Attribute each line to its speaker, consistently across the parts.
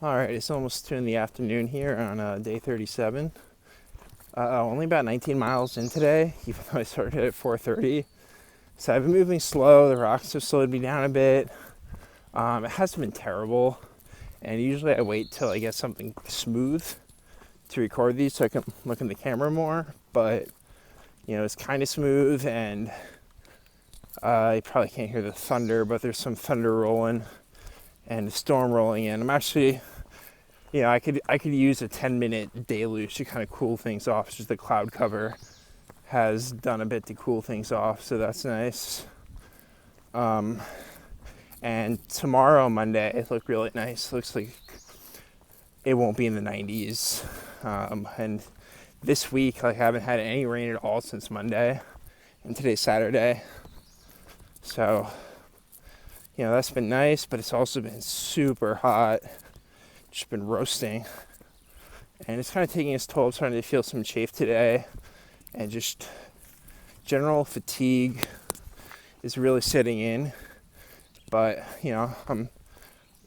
Speaker 1: Alright, it's almost 2 in the afternoon here on day 37. Only about 19 miles in today, even though I started at 4:30. So I've been moving slow. The rocks have slowed me down a bit. It hasn't been terrible. And usually I wait till I get something smooth to record these so I can look in the camera more. But, it's kind of smooth, and you probably can't hear the thunder, but there's some thunder rolling and a storm rolling in. I'm actually, I could use a 10-minute deluge to kind of cool things off. It's just the cloud cover has done a bit to cool things off, so that's nice. And tomorrow, Monday, it looked really nice. Looks like it won't be in the 90s. And this week, I haven't had any rain at all since Monday, and today's Saturday. So, that's been nice, but it's also been super hot. Just been roasting. And it's kind of taking its toll. I'm starting to feel some chafe today. And just general fatigue is really setting in. But, I'm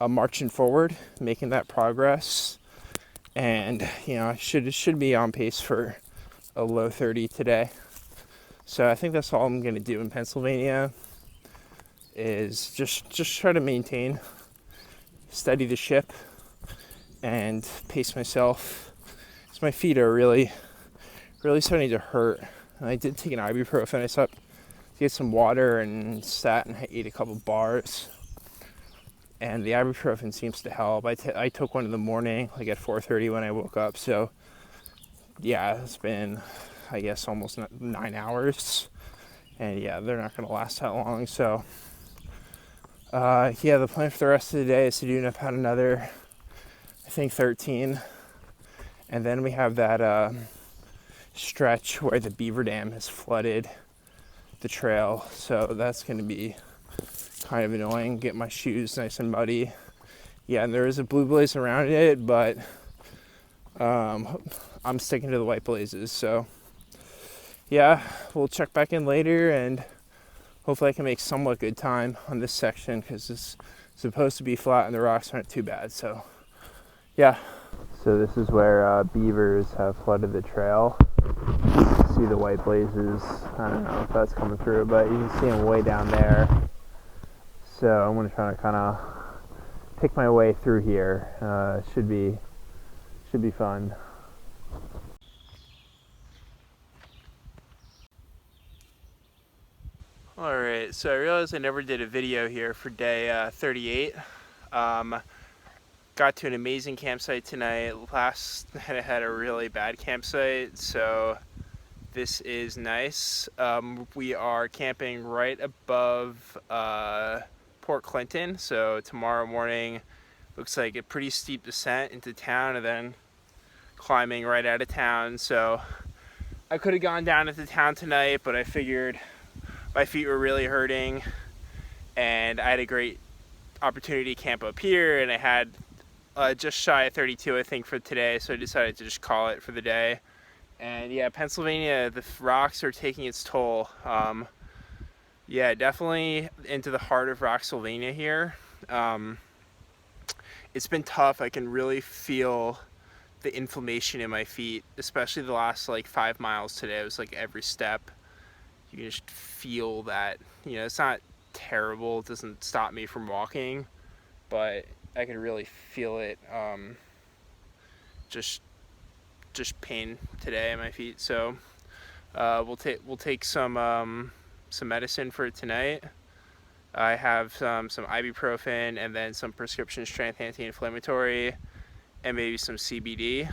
Speaker 1: marching forward, making that progress. And, I should be on pace for a low 30 today. So I think that's all I'm going to do in Pennsylvania, is just try to maintain, steady the ship, and pace myself. So my feet are really starting to hurt. And I did take an ibuprofen. I stopped to get some water and sat and ate a couple bars. And the ibuprofen seems to help. I took one in the morning, like at 4:30 when I woke up. So yeah, it's been, I guess, almost 9 hours. And yeah, they're not going to last that long. So the plan for the rest of the day is to do about another, I think, 13. And then we have that stretch where the beaver dam has flooded the trail. So that's going to be kind of annoying. Get my shoes nice and muddy. Yeah, and there is a blue blaze around it, but I'm sticking to the white blazes. So yeah, we'll check back in later, and hopefully I can make somewhat good time on this section, because it's supposed to be flat and the rocks aren't too bad. So yeah. So this is where beavers have flooded the trail. See the white blazes. I don't know if that's coming through, but you can see them way down there. So I'm going to try to kind of pick my way through here. Should be fun. Alright, so I realized I never did a video here for day 38. Got to an amazing campsite tonight. Last night I had a really bad campsite, so this is nice. We are camping right above Port Clinton, so tomorrow morning looks like a pretty steep descent into town and then climbing right out of town. So I could have gone down into town tonight, but I figured my feet were really hurting and I had a great opportunity to camp up here, and I had just shy of 32, I think, for today, so I decided to just call it for the day. And yeah, Pennsylvania, the rocks are taking its toll. Yeah, definitely into the heart of Rocksylvania here. It's been tough. I can really feel the inflammation in my feet, especially the last 5 miles today. It was like every step you can just feel that. It's not terrible. It doesn't stop me from walking, but I can really feel it. Just pain today in my feet. So we'll take some medicine for tonight. I have some ibuprofen and then some prescription strength anti-inflammatory and maybe some CBD.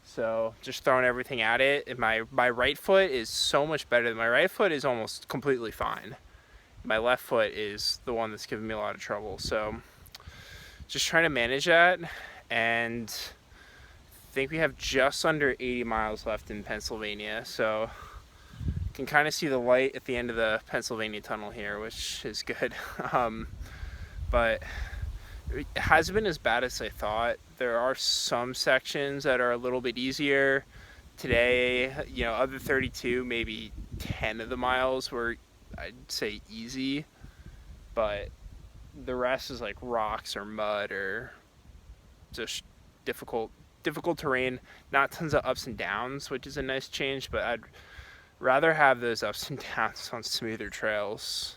Speaker 1: So just throwing everything at it. And my right foot is so much better. My right foot is almost completely fine. My left foot is the one that's giving me a lot of trouble. So just trying to manage that. And I think we have just under 80 miles left in Pennsylvania. So you can kind of see the light at the end of the Pennsylvania tunnel here, which is good. But it hasn't been as bad as I thought. There are some sections that are a little bit easier. Today, of the 32, maybe 10 of the miles were, I'd say, easy. But the rest is like rocks or mud or just difficult terrain, not tons of ups and downs, which is a nice change, but I'd rather have those ups and downs on smoother trails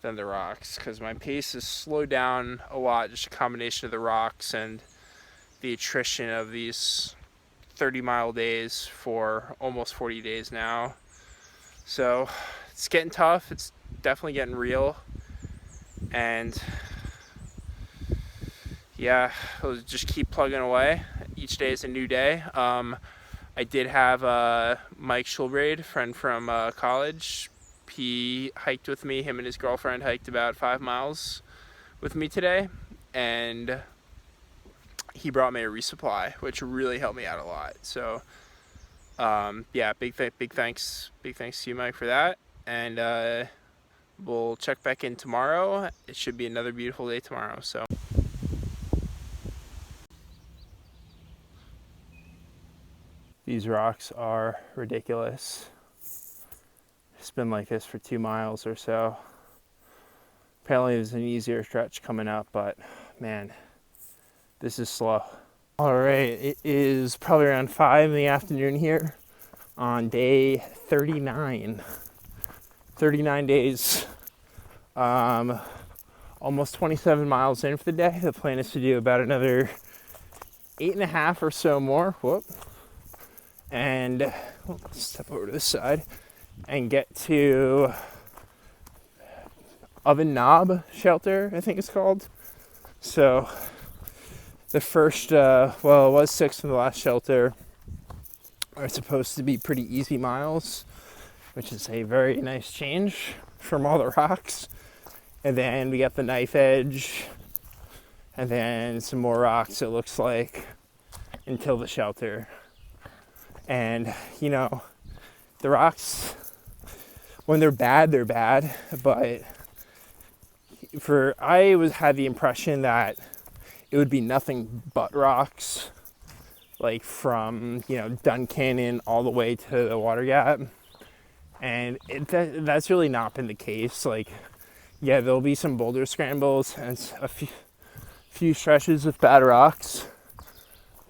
Speaker 1: than the rocks, because my pace is slowed down a lot, just a combination of the rocks and the attrition of these 30-mile days for almost 40 days now. So it's getting tough. It's definitely getting real. And yeah, I'll just keep plugging away. Each day is a new day. I did have Mike Schulbraid, friend from college. He hiked with me. Him and his girlfriend hiked about 5 miles with me today. And he brought me a resupply, which really helped me out a lot. So yeah, big thanks to you, Mike, for that. And we'll check back in tomorrow. It should be another beautiful day tomorrow. So these rocks are ridiculous. It's been like this for 2 miles or so. Apparently there's an easier stretch coming up, but man, this is slow. All right, it is probably around 5 in the afternoon here on day 39. 39 days, almost 27 miles in for the day. The plan is to do about another 8.5 or so more. Whoop. And let's step over to this side and get to Oven Knob Shelter, I think it's called. So the first, well, it was 6 from the last shelter, are supposed to be pretty easy miles, which is a very nice change from all the rocks. And then we got the knife edge, and then some more rocks, it looks like, until the shelter. And, you know, the rocks, when they're bad, but I had the impression that it would be nothing but rocks, like from, you know, Duncannon all the way to the water gap. And that's really not been the case. Like, yeah, there'll be some boulder scrambles and a few stretches of bad rocks,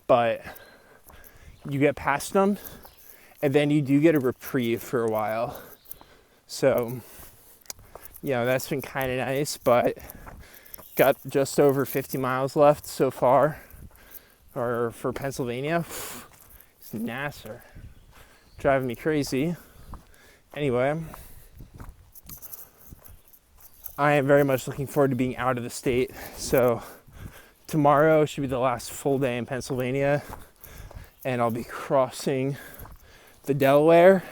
Speaker 1: but you get past them, and then you do get a reprieve for a while. So, you know, that's been kind of nice, but got just over 50 miles left so far, or for Pennsylvania. It's Nasser, driving me crazy. Anyway, I am very much looking forward to being out of the state. So tomorrow should be the last full day in Pennsylvania, and I'll be crossing the Delaware,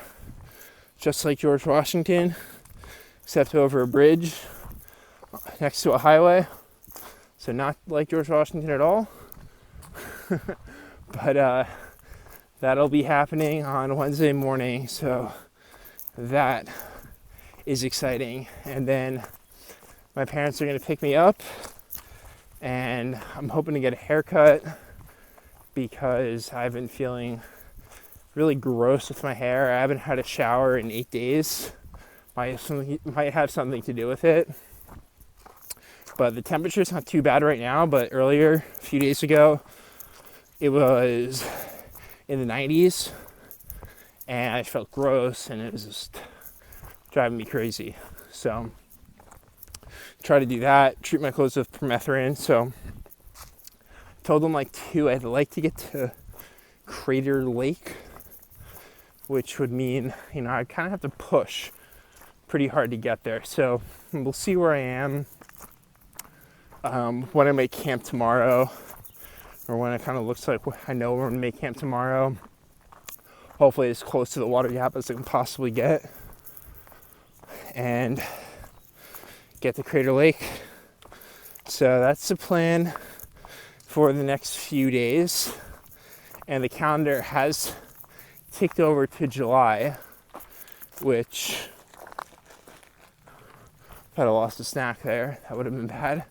Speaker 1: just like George Washington, except over a bridge next to a highway. So not like George Washington at all. But that'll be happening on Wednesday morning. So that is exciting. And then my parents are going to pick me up, and I'm hoping to get a haircut because I've been feeling really gross with my hair. I haven't had a shower in 8 days. Might have something to do with it. But the temperature's not too bad right now, but earlier, a few days ago, it was in the 90s, and I felt gross, and it was just driving me crazy. So try to do that, treat my clothes with permethrin. So I told them I'd like to get to Crater Lake, which would mean, you know, I'd kind of have to push pretty hard to get there. So we'll see where I am, when I make camp tomorrow, or when it kind of looks like I know we're gonna make camp tomorrow. Hopefully as close to the water gap as I can possibly get, and get to Crater Lake. So that's the plan for the next few days. And the calendar has ticked over to July, which, if I'd have lost a snack there, that would have been bad.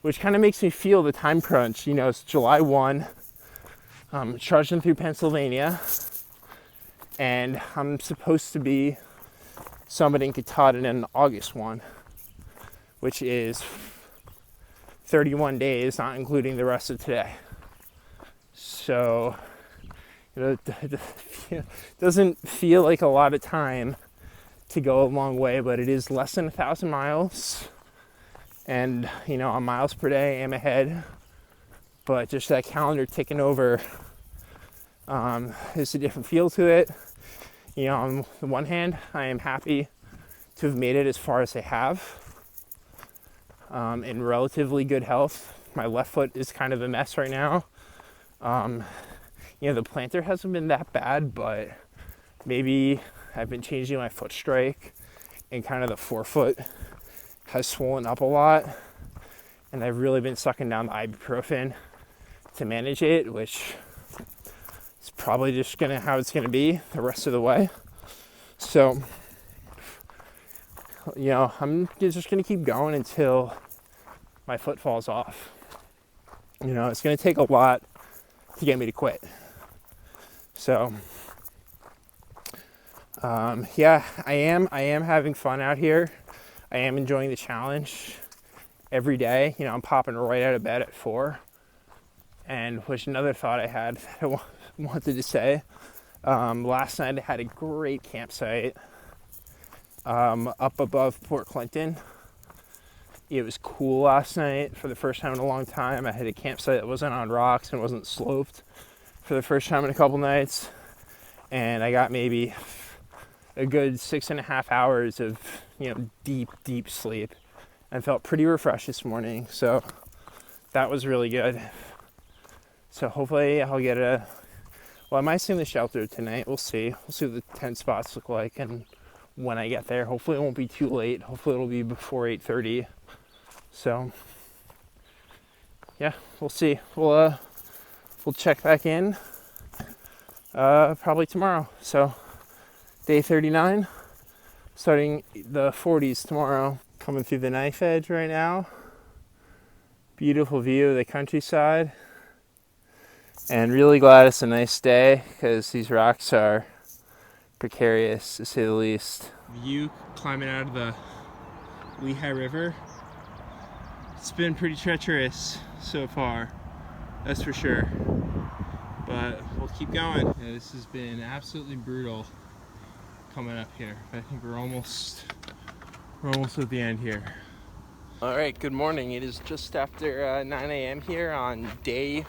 Speaker 1: Which kind of makes me feel the time crunch. You know, it's July 1. I'm charging through Pennsylvania, and I'm supposed to be summiting Katahdin on August 1, which is 31 days, not including the rest of today. So, it doesn't feel like a lot of time to go a long way, but it is less than 1,000 miles. And, on miles per day, I'm ahead. But just that calendar ticking over, there's a different feel to it. On the one hand, I am happy to have made it as far as I have, in relatively good health. My left foot is kind of a mess right now. The plantar hasn't been that bad, but maybe I've been changing my foot strike, and kind of the forefoot has swollen up a lot, and I've really been sucking down the ibuprofen to manage it, which is probably just how it's gonna be the rest of the way. So, I'm just gonna keep going until my foot falls off. It's gonna take a lot to get me to quit. So, I am having fun out here. I am enjoying the challenge every day. I'm popping right out of bed at 4. And which another thought I had that I wanted to say. Last night I had a great campsite up above Port Clinton. It was cool last night for the first time in a long time. I had a campsite that wasn't on rocks and wasn't sloped for the first time in a couple nights. And I got maybe a good 6.5 hours of, deep sleep, and felt pretty refreshed this morning. So that was really good. So hopefully I'll get I might stay in the shelter tonight. We'll see. We'll see what the tent spots look like and when I get there. Hopefully it won't be too late. Hopefully it'll be before 8:30. So, yeah, we'll see. We'll check back in probably tomorrow. So, day 39, starting the 40s tomorrow. Coming through the knife edge right now. Beautiful view of the countryside. And really glad it's a nice day, because these rocks are precarious, to say the least. View climbing out of the Lehigh River. It's been pretty treacherous so far, that's for sure. But we'll keep going. Yeah, this has been absolutely brutal coming up here. I think we're almost at the end here. All right, good morning. It is just after 9 a.m. here on day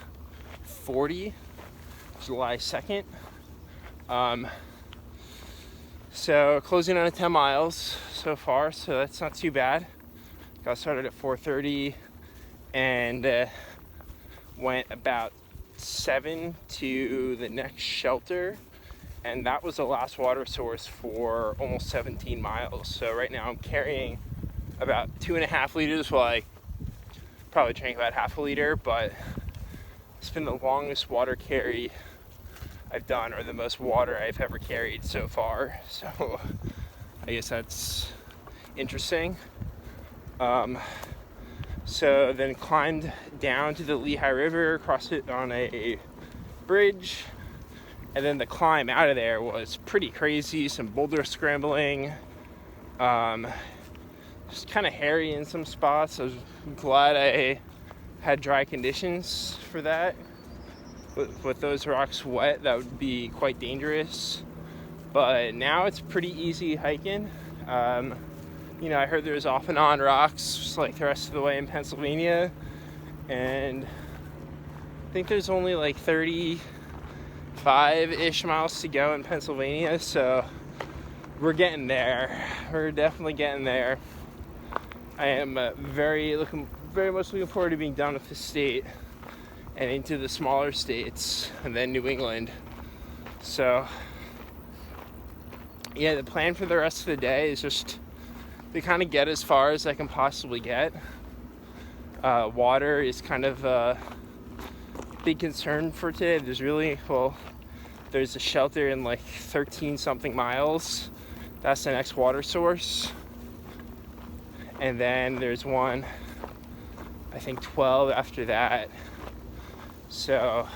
Speaker 1: 40, July 2nd. So closing on 10 miles so far, so that's not too bad. Got started at 4:30 and went about 7 to the next shelter, and that was the last water source for almost 17 miles. So right now I'm carrying about 2.5 liters. Well, I probably drank about half a liter, but it's been the longest water carry I've done, or the most water I've ever carried so far. So I guess that's interesting. So then climbed down to the Lehigh River, crossed it on a bridge, and then the climb out of there was pretty crazy. Some boulder scrambling, just kind of hairy in some spots. I was glad I had dry conditions for that. With those rocks wet, that would be quite dangerous. But now it's pretty easy hiking. I heard there's off and on rocks just like the rest of the way in Pennsylvania, and I think there's only like 35-ish miles to go in Pennsylvania, so we're getting there. We're definitely getting there. I am very much looking forward to being done with the state and into the smaller states and then New England. So yeah, the plan for the rest of the day is just to kind of get as far as I can possibly get. Water is kind of a big concern for today. There's a shelter in like 13 something miles. That's the next water source. And then there's one, I think 12 after that. So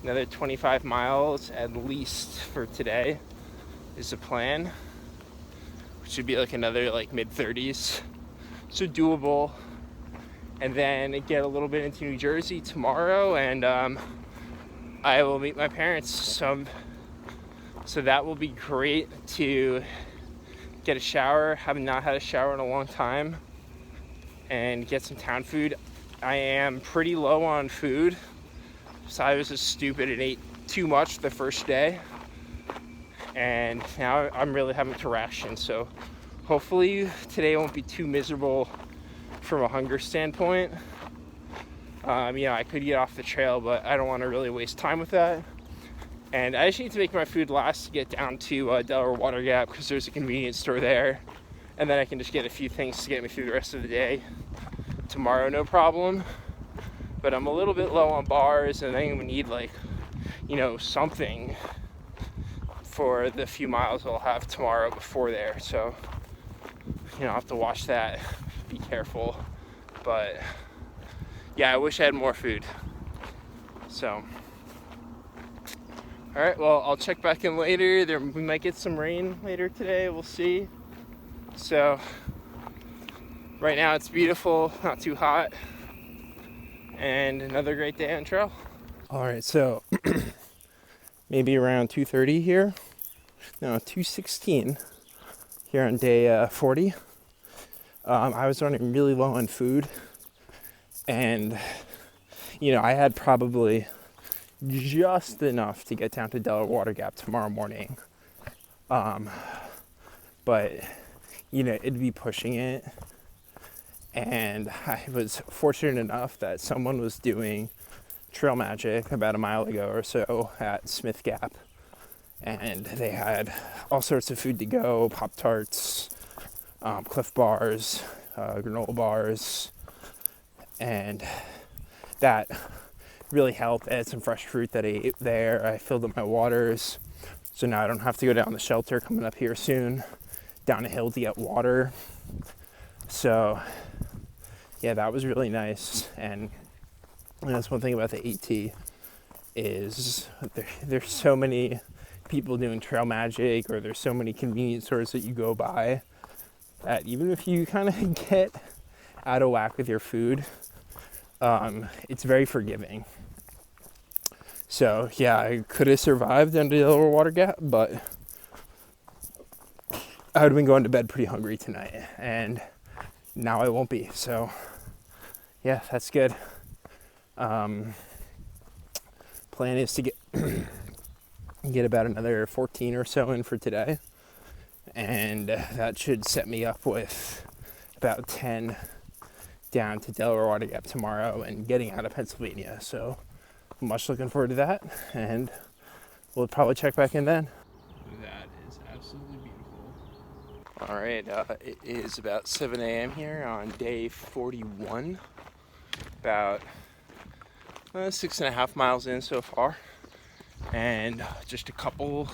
Speaker 1: another 25 miles at least for today is the plan, which should be like another like mid-30s. So doable. and then get a little bit into New Jersey tomorrow, and I will meet my parents. So that will be great to get a shower. Have not had a shower in a long time, and get some town food. I am pretty low on food, so I was just stupid and ate too much the first day, and now I'm really having to ration. So hopefully today won't be too miserable from a hunger standpoint. I could get off the trail, but I don't want to really waste time with that. And I just need to make my food last to get down to Delaware Water Gap, because there's a convenience store there, and then I can just get a few things to get me through the rest of the day. Tomorrow, no problem. But I'm a little bit low on bars, and I think we need something for the few miles I'll have tomorrow before there. So, I'll have to watch that, be careful. But yeah, I wish I had more food. So, all right, well, I'll check back in later. We might get some rain later today, we'll see. So right now it's beautiful, not too hot, and another great day on trail. All right, so maybe around 2:30 here. No, 2:16 here on day 40. I was running really low on food, and I had probably just enough to get down to Delaware Water Gap tomorrow morning. But it'd be pushing it. And I was fortunate enough that someone was doing trail magic about a mile ago or so at Smith Gap, and they had all sorts of food to go: Pop-Tarts, Cliff Bars, granola bars, and that really helped. I had some fresh fruit that I ate there. I filled up my waters, so now I don't have to go down the shelter coming up here soon, down a hill to get water. So yeah, that was really nice. And that's one thing about the AT is there's so many people doing trail magic, or there's so many convenience stores that you go by, that even if you kind of get out of whack with your food, it's very forgiving. So yeah, I could have survived under the Delaware Water Gap, but I would have been going to bed pretty hungry tonight, and now I won't be. So yeah, that's good. Plan is to get about another 14 or so in for today, and that should set me up with about 10 down to Delaware Water Gap tomorrow and getting out of Pennsylvania. So much looking forward to that, and we'll probably check back in then. That is absolutely beautiful. All right, it is about 7 a.m. here on day 41. About 6.5 miles in so far, and just a couple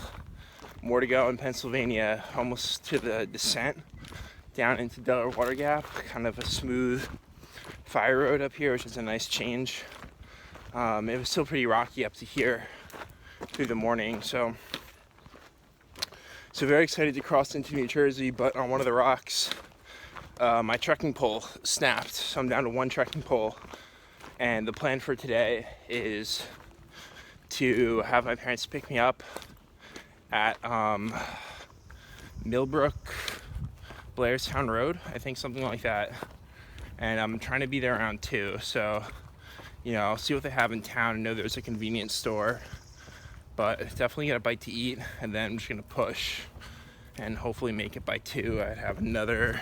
Speaker 1: more to go in Pennsylvania, almost to the descent down into Delaware Water Gap. Kind of a smooth fire road up here, which is a nice change. It was still pretty rocky up to here through the morning, so very excited to cross into New Jersey. But on one of the rocks, my trekking pole snapped, so I'm down to one trekking pole. And the plan for today is to have my parents pick me up at Millbrook, Blairstown Road, I think, something like that. And I'm trying to be there around 2, so I'll see what they have in town. I know there's a convenience store, but definitely get a bite to eat, and then I'm just gonna push and hopefully make it by 2. I'd have another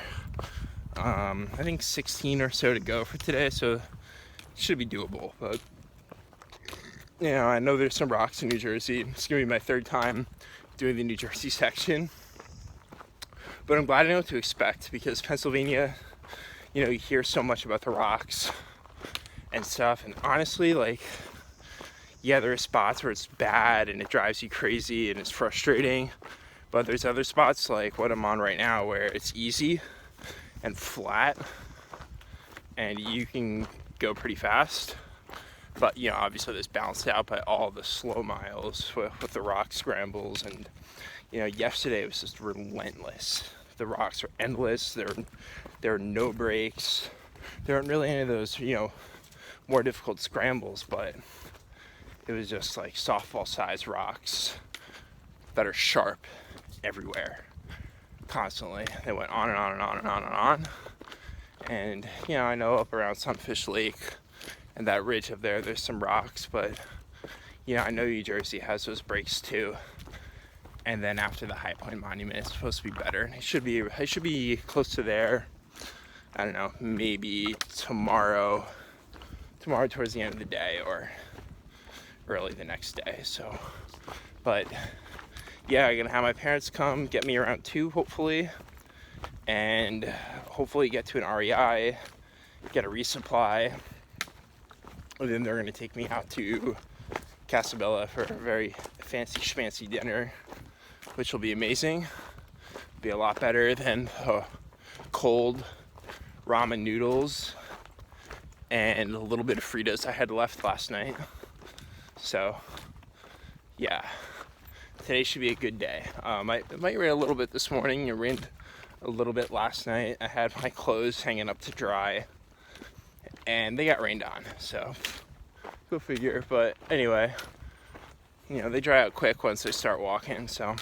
Speaker 1: I think 16 or so to go for today, so it should be doable. But I know there's some rocks in New Jersey. It's gonna be my 3rd time doing the New Jersey section, but I'm glad I know what to expect, because Pennsylvania, you hear so much about the rocks and stuff, and honestly, there are spots where it's bad and it drives you crazy and it's frustrating, but there's other spots like what I'm on right now where it's easy and flat and you can go pretty fast. But obviously that's balanced out by all the slow miles with the rock scrambles, and yesterday was just relentless. The rocks are endless. There are no breaks. there weren't really any of those, more difficult scrambles, but it was just like softball-sized rocks that are sharp everywhere, constantly. They went on and on and on and on and on. And, I know up around Sunfish Lake and that ridge up there, there's some rocks, but, I know New Jersey has those breaks too. And then after the High Point Monument, it's supposed to be better. And I should be close to there. I don't know, maybe tomorrow towards the end of the day or early the next day. So, but yeah, I'm gonna have my parents come get me around 2, hopefully, and hopefully get to an REI, get a resupply, and then they're gonna take me out to Casabella for a very fancy schmancy dinner, which will be amazing. Be a lot better than cold ramen noodles and a little bit of Fritos I had left last night. So yeah, today should be a good day. It might rain a little bit this morning. It rained a little bit last night. I had my clothes hanging up to dry and they got rained on, so go figure. But anyway, they dry out quick once they start walking. So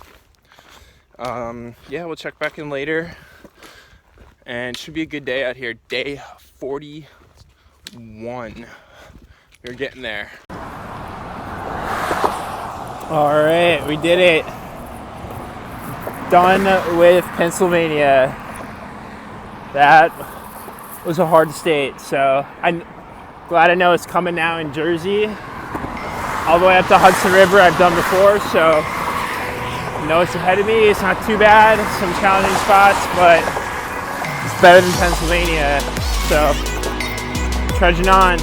Speaker 1: yeah, we'll check back in later, and it should be a good day out here. Day 41. We're getting there. All right, we did it. Done with Pennsylvania. That was a hard state, so I'm glad I know it's coming now in Jersey. All the way up to Hudson River I've done before, so I know it's ahead of me. It's not too bad. Some challenging spots, but it's better than Pennsylvania. So, trudging on.